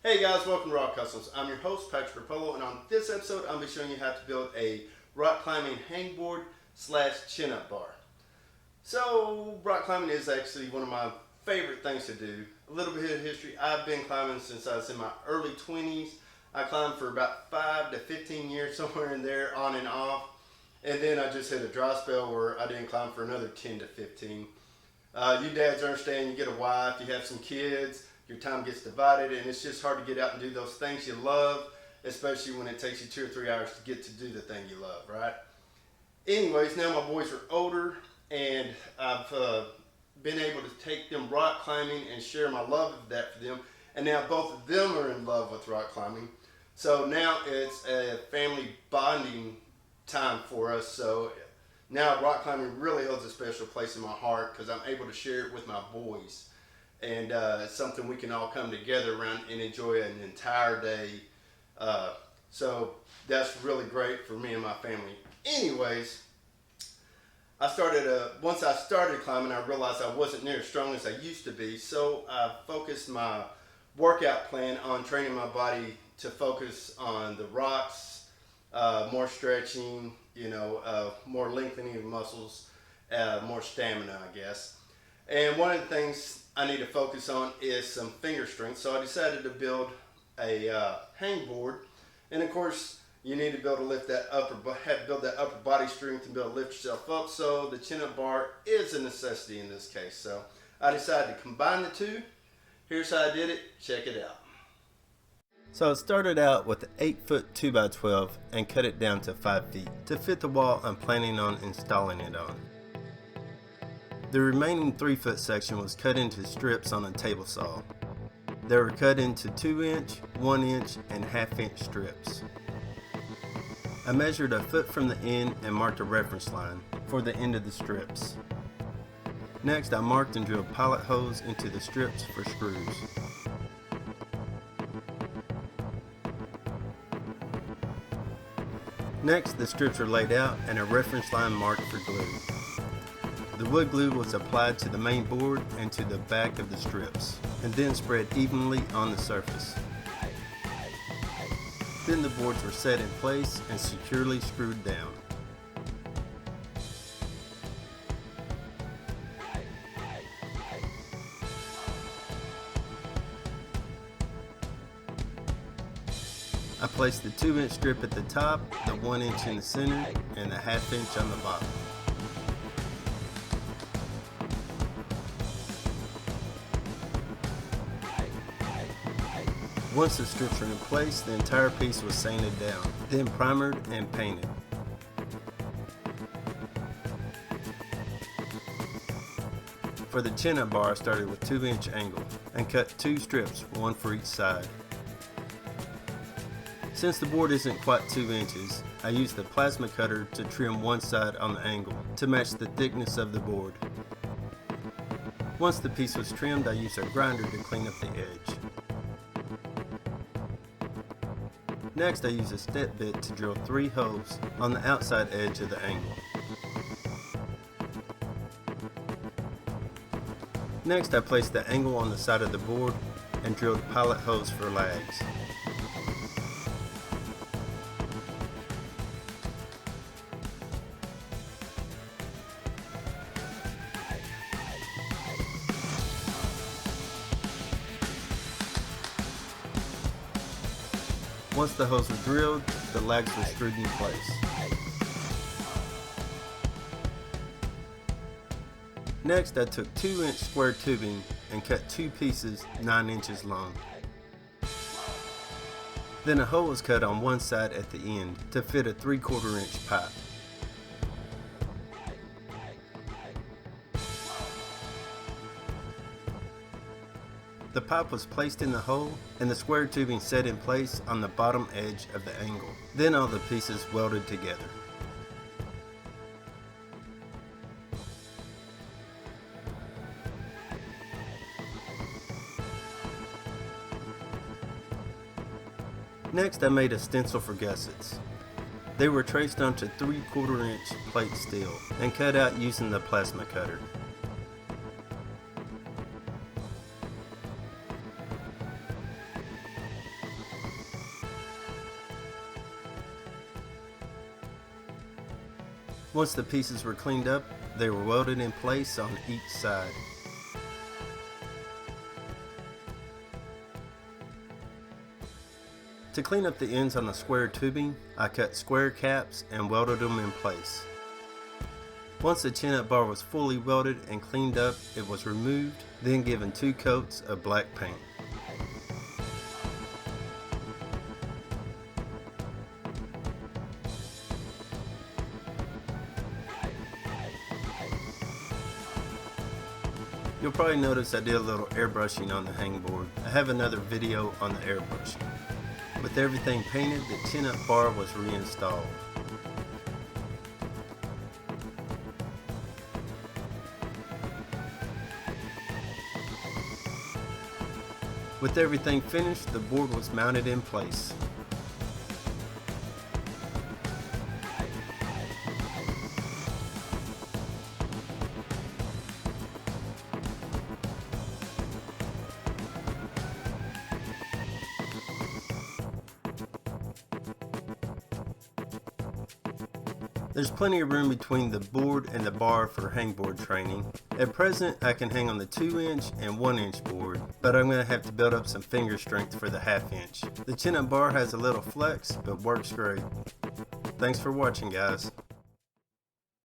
Hey guys, welcome to Rock Customs. I'm your host, Patrick Rapolo, and on this episode, I'm going to be showing you how to build a rock climbing hangboard / chin-up bar. So, rock climbing is actually one of my favorite things to do. A little bit of history, I've been climbing since I was in my early 20s. I climbed for about 5 to 15 years, somewhere in there, on and off. And then I just hit a dry spell where I didn't climb for another 10 to 15. You dads understand, you get a wife, you have some kids, your time gets divided, and it's just hard to get out and do those things you love, especially when it takes you 2 or 3 hours to get to do the thing you love, right? Anyways, now my boys are older, and I've been able to take them rock climbing and share my love of that for them. And now both of them are in love with rock climbing. So now it's a family bonding time for us. So now rock climbing really holds a special place in my heart because I'm able to share it with my boys. And it's something we can all come together around and enjoy an entire day. So that's really great for me and my family. Anyways, once I started climbing, I realized I wasn't near as strong as I used to be. So I focused my workout plan on training my body to focus on the rocks, more stretching, more lengthening of muscles, more stamina, I guess. And one of the things I need to focus on is some finger strength. So I decided to build a hangboard. And of course, you need to be able to build that upper body strength and be able to lift yourself up. So the chin-up bar is a necessity in this case. So I decided to combine the two. Here's how I did it. Check it out. So I started out with an 8-foot 2x12 and cut it down to 5 feet to fit the wall I'm planning on installing it on. The remaining 3-foot section was cut into strips on a table saw. They were cut into 2-inch, 1-inch, and 1/2-inch strips. I measured a foot from the end and marked a reference line for the end of the strips. Next, I marked and drilled pilot holes into the strips for screws. Next, the strips are laid out and a reference line marked for glue. The wood glue was applied to the main board and to the back of the strips, and then spread evenly on the surface. Then the boards were set in place and securely screwed down. I placed the 2-inch strip at the top, the 1-inch in the center, and the 1/2-inch on the bottom. Once the strips were in place, the entire piece was sanded down, then primered and painted. For the chin-up bar, I started with 2-inch angle and cut 2 strips, one for each side. Since the board isn't quite 2 inches, I used the plasma cutter to trim one side on the angle to match the thickness of the board. Once the piece was trimmed, I used a grinder to clean up the edge. Next, I used a step bit to drill 3 holes on the outside edge of the angle. Next, I placed the angle on the side of the board and drilled pilot holes for lags. Once the holes were drilled, the lags were screwed in place. Next, I took 2-inch square tubing and cut 2 pieces 9 inches long. Then a hole was cut on one side at the end to fit a 3/4 inch pipe. The pipe was placed in the hole and the square tubing set in place on the bottom edge of the angle. Then all the pieces welded together. Next, I made a stencil for gussets. They were traced onto 3/4 inch plate steel and cut out using the plasma cutter. Once the pieces were cleaned up, they were welded in place on each side. To clean up the ends on the square tubing, I cut square caps and welded them in place. Once the chin-up bar was fully welded and cleaned up, it was removed, then given 2 coats of black paint. You'll probably notice I did a little airbrushing on the hangboard. I have another video on the airbrushing. With everything painted, the chin-up bar was reinstalled. With everything finished, the board was mounted in place. There's plenty of room between the board and the bar for hangboard training. At present, I can hang on the 2-inch and 1-inch board, but I'm going to have to build up some finger strength for the 1/2 inch. The chin-up bar has a little flex, but works great. Thanks for watching, guys.